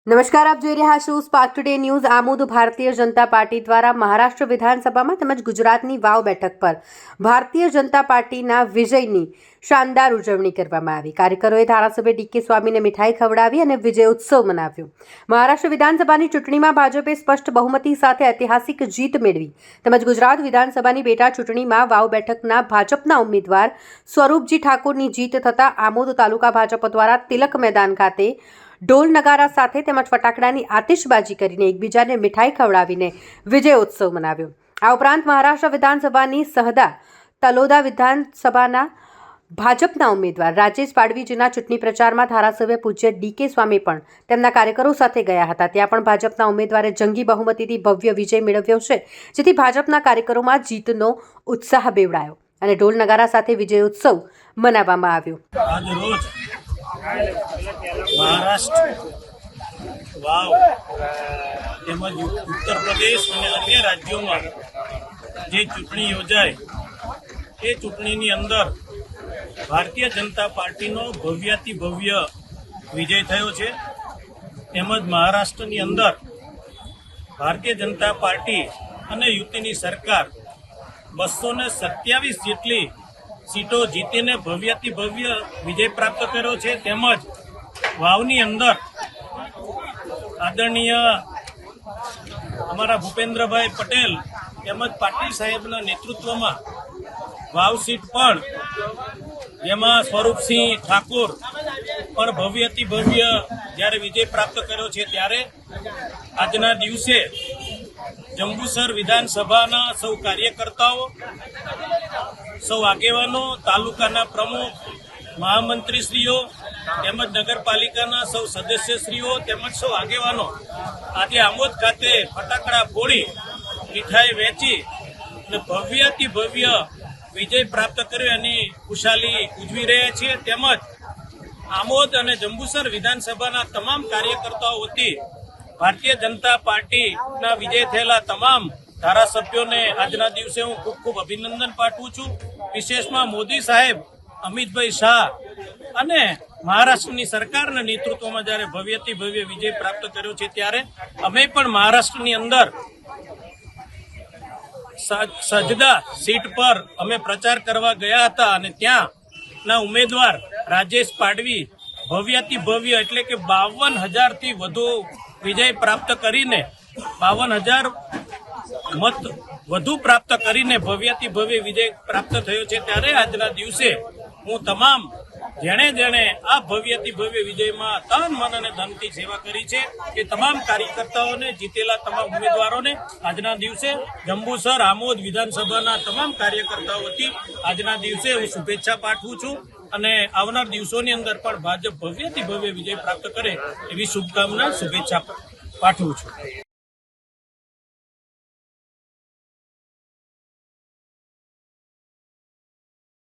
નમસ્કાર, આપ જોઈ રહ્યા છો spark today news. Amod Bharatiya Janata party દ્વારા મહારાષ્ટ્ર વિધાનસભામાં તેમજ ગુજરાતની વાવ બેઠક પર ભારતીય જનતા પાર્ટીના વિજયની શાનદાર ઉજવણી કરવામાં આવી. કાર્યકરોએ ધારાસભ્ય ડીકે સ્વામીને મીઠાઈ ખવડાવી અને વિજય ઉત્સવ મનાવ્યો. મહારાષ્ટ્ર વિધાનસભાની ચૂંટણીમાં ભાજપે સ્પષ્ટ બહુમતી સાથે ઐતિહાસિક જીત મેળવી તેમજ ગુજરાત વિધાનસભાની પેટા ચૂંટણીમાં વાવ બેઠકના ભાજપના ઉમેદવાર સ્વરૂપજી ઠાકોરની જીત થતાં આમોદ તાલુકા ભાજપ દ્વારા તિલક મેદાન ખાતે ઢોલ નગારા સાથે તેમજ ફટાકડાની આતિશબાજી કરીને એકબીજાને મીઠાઈ ખવડાવીને વિજય ઉત્સવ મનાવ્યો. આ ઉપરાંત મહારાષ્ટ્ર વિધાનસભાની સહદા તલોદા વિધાનસભાના ભાજપના ઉમેદવાર રાજેશ પાડવીજીના ચૂંટણી પ્રચારમાં ધારાસભ્ય પૂજ્ય ડીકે સ્વામી પણ તેમના કાર્યકરો સાથે ગયા હતા. ત્યાં પણ ભાજપના ઉમેદવારે જંગી બહુમતીથી ભવ્ય વિજય મેળવ્યો છે, જેથી ભાજપના કાર્યકરોમાં જીતનો ઉત્સાહ બેવડાયો અને ઢોલ નગારા સાથે વિજય ઉત્સવ મનાવવામાં આવ્યો. મહારાષ્ટ્ર વાવ તેમજ ઉત્તર પ્રદેશ અને અન્ય રાજ્યોમાં જે ચૂંટણી યોજાય એ ચૂંટણીની અંદર ભારતીય જનતા પાર્ટીનો ભવ્યાતિ ભવ્ય વિજય થયો છે. તેમજ મહારાષ્ટ્રની અંદર ભારતીય જનતા પાર્ટી અને યુતિની સરકાર 227 જેટલી સીટો જીતીને ભવ્યાતિ ભવ્ય વિજય પ્રાપ્ત કર્યો છે. તેમજ વાવની અંદર આદરણીય અમારા ભૂપેન્દ્રભાઈ પટેલ તેમજ પાટીલ સાહેબના નેતૃત્વમાં વાવ સીટ પણ જેમાં સ્વરૂપસિંહ ઠાકોર પણ ભવ્યાતિ ભવ્ય જ્યારે વિજય પ્રાપ્ત કર્યો છે, ત્યારે આજના દિવસે જંબુસર વિધાનસભાના સૌ કાર્યકર્તાઓ, સૌ આગેવાનો, તાલુકાના પ્રમુખ, મહામંત્રીશ્રીઓ તેમજ નગરપાલિકાના સૌ સદસ્યશ્રીઓ તેમજ સૌ આગેવાનો આજે આમોદ ખાતે ફટાકડા ફોડી મીઠાઈ વેચી અને ભવ્યાતિ ભવ્ય વિજય પ્રાપ્ત કર્યો એની ખુશાલી ઉજવી રહ્યા છીએ. તેમજ આમોદ અને જંબુસર વિધાનસભાના તમામ કાર્યકર્તાઓ વતી ભારતીય જનતા પાર્ટીના વિજય થયેલા તમામ ધારાસભ્યોને આજના દિવસે હું ખૂબ ખૂબ અભિનંદન પાઠવું છું. વિશેષમાં મોદી સાહેબ, અમિતભાઈ શાહ અને મહારાષ્ટ્રની સરકારના નેતૃત્વમાં જ્યારે ભવ્યથી ભવ્ય વિજય પ્રાપ્ત કર્યો છે, ત્યારે અમે પણ મહારાષ્ટ્રની અંદર સજદા સીટ પર અમે પ્રચાર કરવા ગયા હતા અને ત્યાંના ઉમેદવાર રાજેશ પાડવી ભવ્યાતિ ભવ્ય એટલે કે 52,000થી વધુ વિજય પ્રાપ્ત કરીને 52,000 મત વધુ પ્રાપ્ત કરીને ભવ્યાતિ ભવ્ય વિજય પ્રાપ્ત થયો છે. ત્યારે આજના દિવસે હું તમામ જેણે આ ભવ્યાતિ ભવ્ય વિજયમાં તન મન અને ધનથી સેવા કરી છે એ તમામ કાર્યકર્તાઓને, જીતેલા તમામ ઉમેદવારોને આજના દિવસે જંબુસર આમોદ વિધાનસભાના તમામ કાર્યકર્તાઓ વતી આજના દિવસે હું શુભેચ્છા પાઠવું છું અને આવનાર દિવસોની અંદર પણ ભાજપ ભવ્યાતિ ભવ્ય વિજય પ્રાપ્ત કરે એવી શુભકામના, શુભેચ્છા પાઠવું છું.